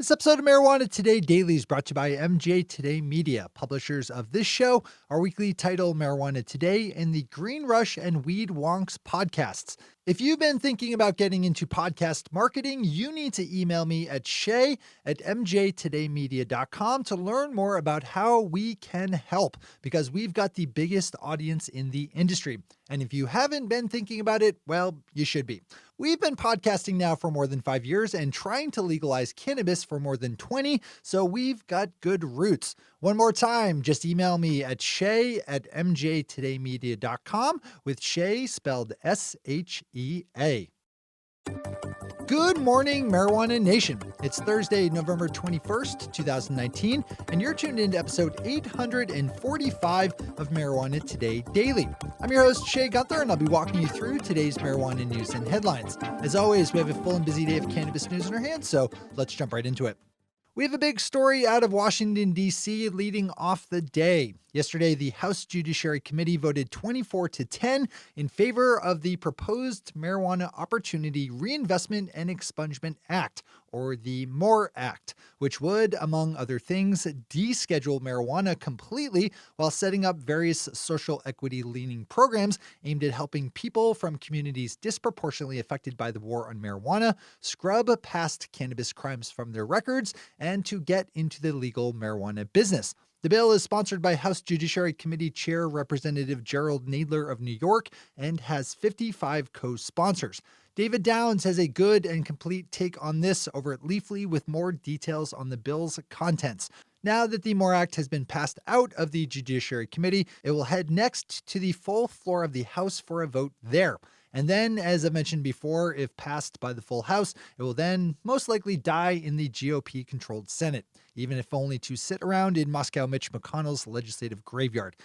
This episode of Marijuana Today Daily is brought to you by MJ Today Media, publishers of this show, our weekly title Marijuana Today, and the Green Rush and Weed Wonks podcasts. If you've been thinking about getting into podcast marketing, you need to email me at shay@mjtodaymedia.com to learn more about how we can help, because we've got the biggest audience in the industry. And if you haven't been thinking about it, well, you should be. We've been podcasting now for more than 5 years and trying to legalize cannabis for more than 20, so we've got good roots. One more time, just email me at shay@mjtodaymedia.com, with Shay spelled S-H-E-A. Good morning, Marijuana Nation. It's Thursday, November 21st, 2019, and you're tuned into episode 845 of Marijuana Today Daily. I'm your host, Shay Gunther, and I'll be walking you through today's marijuana news and headlines. As always, we have a full and busy day of cannabis news in our hands, so let's jump right into it. We have a big story out of Washington, D.C. leading off the day. Yesterday, the House Judiciary Committee voted 24-10 in favor of the proposed Marijuana Opportunity Reinvestment and Expungement Act, or the MORE Act, which would, among other things, deschedule marijuana completely while setting up various social equity-leaning programs aimed at helping people from communities disproportionately affected by the war on marijuana scrub past cannabis crimes from their records and to get into the legal marijuana business. The bill is sponsored by House Judiciary Committee Chair Representative Gerald Nadler of New York and has 55 co-sponsors. David Downs has a good and complete take on this over at Leafly with more details on the bill's contents. Now that the MORE Act has been passed out of the Judiciary Committee, it will head next to the full floor of the House for a vote there. And then, as I mentioned before, if passed by the full House, it will then most likely die in the GOP-controlled Senate, even if only to sit around in Moscow Mitch McConnell's legislative graveyard.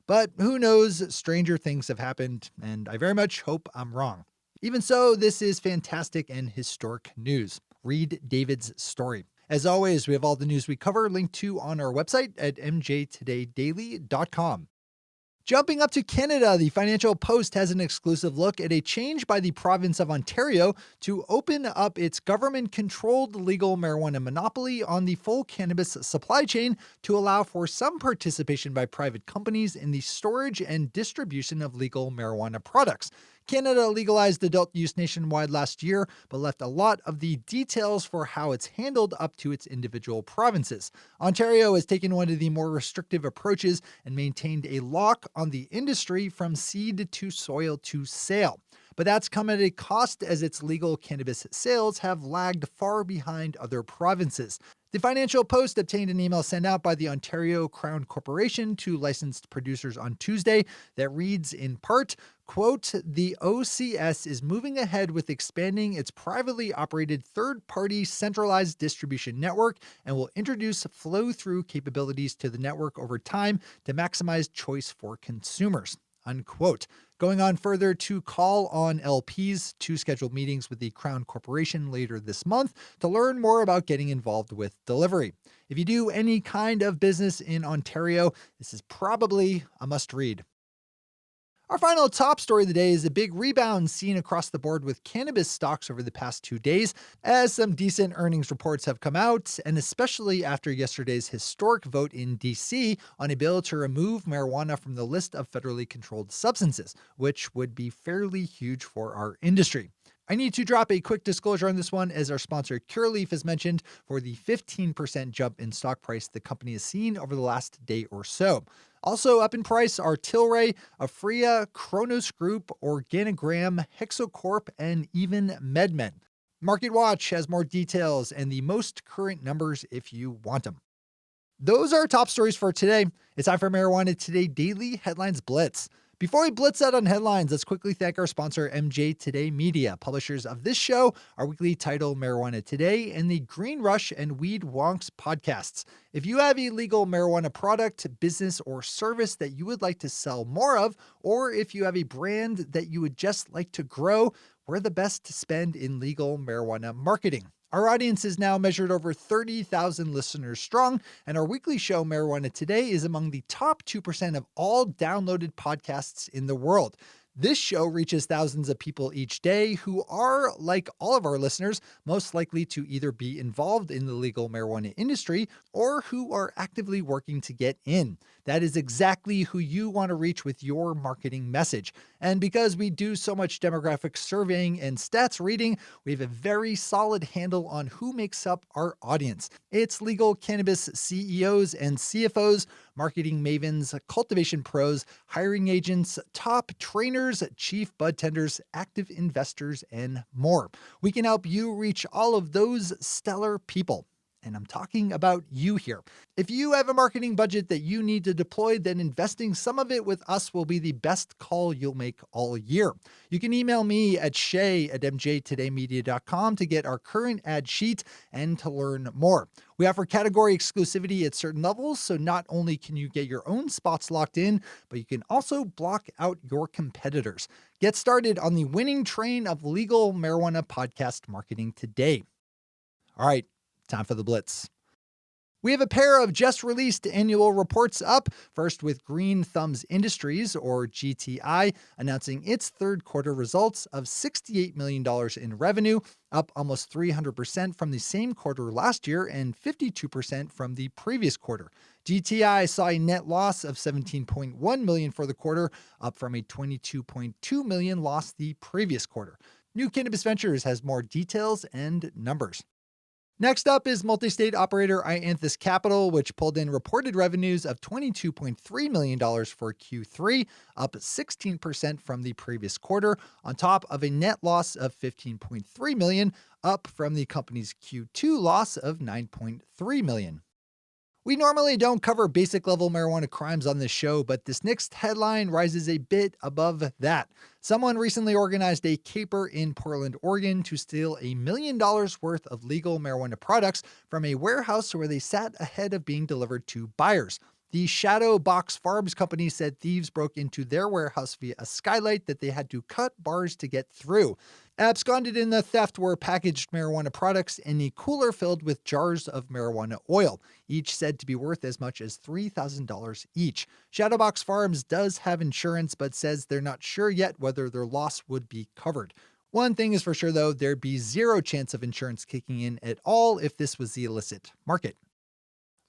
But who knows, stranger things have happened, and I very much hope I'm wrong. Even so, this is fantastic and historic news. Read David's story. As always, we have all the news we cover linked to on our website at mjtodaydaily.com. Jumping up to Canada, the Financial Post has an exclusive look at a change by the province of Ontario to open up its government-controlled legal marijuana monopoly on the full cannabis supply chain to allow for some participation by private companies in the storage and distribution of legal marijuana products. Canada legalized adult use nationwide last year, but left a lot of the details for how it's handled up to its individual provinces. Ontario has taken one of the more restrictive approaches and maintained a lock on the industry from seed to soil to sale. But that's come at a cost, as its legal cannabis sales have lagged far behind other provinces. The Financial Post obtained an email sent out by the Ontario Crown Corporation to licensed producers on Tuesday that reads in part, quote, "The OCS is moving ahead with expanding its privately operated third-party centralized distribution network and will introduce flow-through capabilities to the network over time to maximize choice for consumers." Unquote. Going on further to call on LPs to schedule meetings with the Crown Corporation later this month to learn more about getting involved with delivery. If you do any kind of business in Ontario, this is probably a must-read. Our final top story of the day is a big rebound seen across the board with cannabis stocks over the past 2 days, as some decent earnings reports have come out, and especially after yesterday's historic vote in D.C. on a bill to remove marijuana from the list of federally controlled substances, which would be fairly huge for our industry. I need to drop a quick disclosure on this one, as our sponsor Curaleaf has mentioned for the 15% jump in stock price the company has seen over the last day or so. Also up in price are Tilray, Aphria, Kronos Group, Organigram, Hexacorp, and even MedMen. Market Watch has more details and the most current numbers if you want them. Those are our top stories for today. It's time for Marijuana Today Daily Headlines Blitz. Before we blitz out on headlines, let's quickly thank our sponsor, MJ Today Media, publishers of this show, our weekly title, Marijuana Today, and the Green Rush and Weed Wonks podcasts. If you have a legal marijuana product, business, or service that you would like to sell more of, or if you have a brand that you would just like to grow, we're the best to spend in legal marijuana marketing. Our audience is now measured over 30,000 listeners strong, and our weekly show, Marijuana Today, is among the top 2% of all downloaded podcasts in the world. This show reaches thousands of people each day who are, like all of our listeners, most likely to either be involved in the legal marijuana industry or who are actively working to get in. That is exactly who you want to reach with your marketing message. And because we do so much demographic surveying and stats reading, we have a very solid handle on who makes up our audience. It's legal cannabis CEOs and CFOs, marketing mavens, cultivation pros, hiring agents, top trainers, chief bud tenders, active investors, and more. We can help you reach all of those stellar people. And I'm talking about you here. If you have a marketing budget that you need to deploy, then investing some of it with us will be the best call you'll make all year. You can email me at shay@mjtodaymedia.com to get our current ad sheet and to learn more. We offer category exclusivity at certain levels, so not only can you get your own spots locked in, but you can also block out your competitors. Get started on the winning train of legal marijuana podcast marketing today. All right. Time for the Blitz. We have a pair of just released annual reports up, first with Green Thumbs Industries, or GTI, announcing its third quarter results of $68 million in revenue, up almost 300% from the same quarter last year and 52% from the previous quarter. GTI saw a net loss of $17.1 million for the quarter, up from a $22.2 million loss the previous quarter. New Cannabis Ventures has more details and numbers. Next up is MultiState operator iAnthus Capital, which pulled in reported revenues of $22.3 million for Q3, up 16% from the previous quarter, on top of a net loss of $15.3 million, up from the company's Q2 loss of $9.3 million. We normally don't cover basic level marijuana crimes on this show, but this next headline rises a bit above that. Someone recently organized a caper in Portland, Oregon to steal $1 million worth of legal marijuana products from a warehouse where they sat ahead of being delivered to buyers. The Shadow Box Farms company said thieves broke into their warehouse via a skylight that they had to cut bars to get through. Absconded in the theft were packaged marijuana products in a cooler filled with jars of marijuana oil, each said to be worth as much as $3,000 each. Shadowbox Farms does have insurance, but says they're not sure yet whether their loss would be covered. One thing is for sure, though, there'd be zero chance of insurance kicking in at all if this was the illicit market.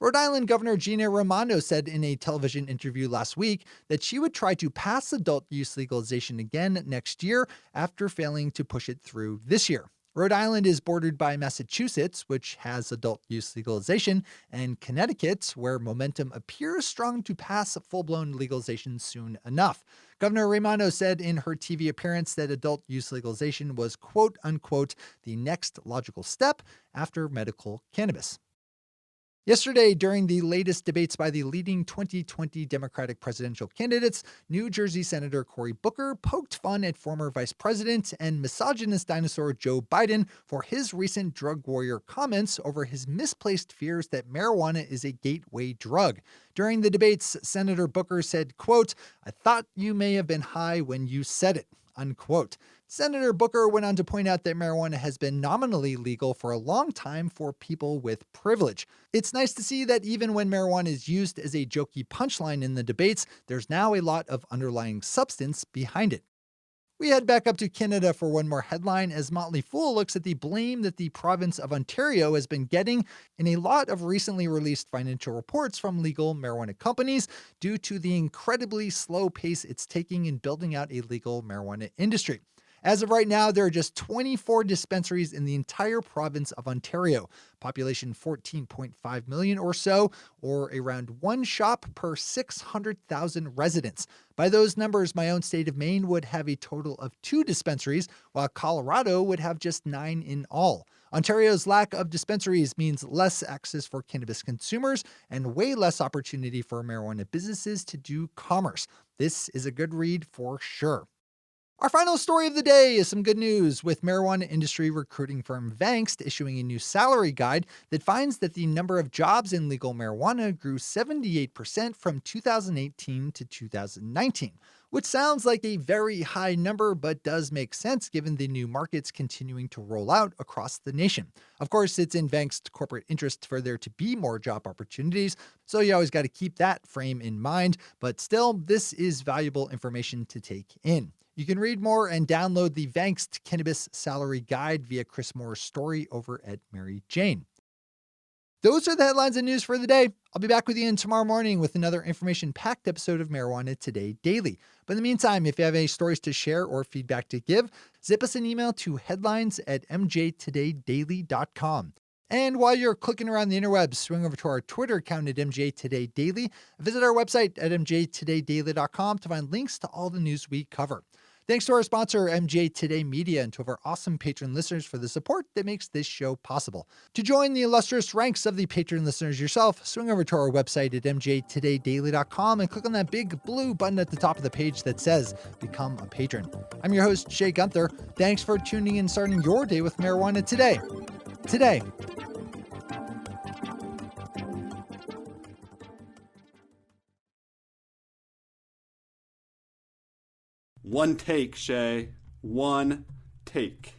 Rhode Island Governor Gina Raimondo said in a television interview last week that she would try to pass adult use legalization again next year after failing to push it through this year. Rhode Island is bordered by Massachusetts, which has adult use legalization, and Connecticut, where momentum appears strong to pass full-blown legalization soon enough. Governor Raimondo said in her TV appearance that adult use legalization was quote-unquote the next logical step after medical cannabis. Yesterday, during the latest debates by the leading 2020 Democratic presidential candidates, New Jersey Senator Cory Booker poked fun at former Vice President and misogynist dinosaur Joe Biden for his recent drug warrior comments over his misplaced fears that marijuana is a gateway drug. During the debates, Senator Booker said, quote, "I thought you may have been high when you said it," unquote. Senator Booker went on to point out that marijuana has been nominally legal for a long time for people with privilege. It's nice to see that even when marijuana is used as a jokey punchline in the debates, there's now a lot of underlying substance behind it. We head back up to Canada for one more headline as Motley Fool looks at the blame that the province of Ontario has been getting in a lot of recently released financial reports from legal marijuana companies due to the incredibly slow pace it's taking in building out a legal marijuana industry. As of right now, there are just 24 dispensaries in the entire province of Ontario, population 14.5 million or so, or around one shop per 600,000 residents. By those numbers, my own state of Maine would have a total of 2 dispensaries, while Colorado would have just 9 in all. Ontario's lack of dispensaries means less access for cannabis consumers and way less opportunity for marijuana businesses to do commerce. This is a good read for sure. Our final story of the day is some good news, with marijuana industry recruiting firm Vangst issuing a new salary guide that finds that the number of jobs in legal marijuana grew 78% from 2018 to 2019, which sounds like a very high number, but does make sense given the new markets continuing to roll out across the nation. Of course, it's in Vangst's corporate interest for there to be more job opportunities, so you always got to keep that frame in mind, but still, this is valuable information to take in. You can read more and download the Vaxxed Cannabis Salary Guide via Chris Moore's story over at Mary Jane. Those are the headlines and news for the day. I'll be back with you tomorrow morning with another information-packed episode of Marijuana Today Daily. But in the meantime, if you have any stories to share or feedback to give, zip us an email to headlines@mjtodaydaily.com. And while you're clicking around the interwebs, swing over to our Twitter account at MJ Today Daily. Visit our website at mjtodaydaily.com to find links to all the news we cover. Thanks to our sponsor, MJ Today Media, and to our awesome patron listeners for the support that makes this show possible. To join the illustrious ranks of the patron listeners yourself, swing over to our website at mjtodaydaily.com and click on that big blue button at the top of the page that says Become a Patron. I'm your host, Shay Gunther. Thanks for tuning in and starting your day with Marijuana Today. Today. One take, Shay. One take.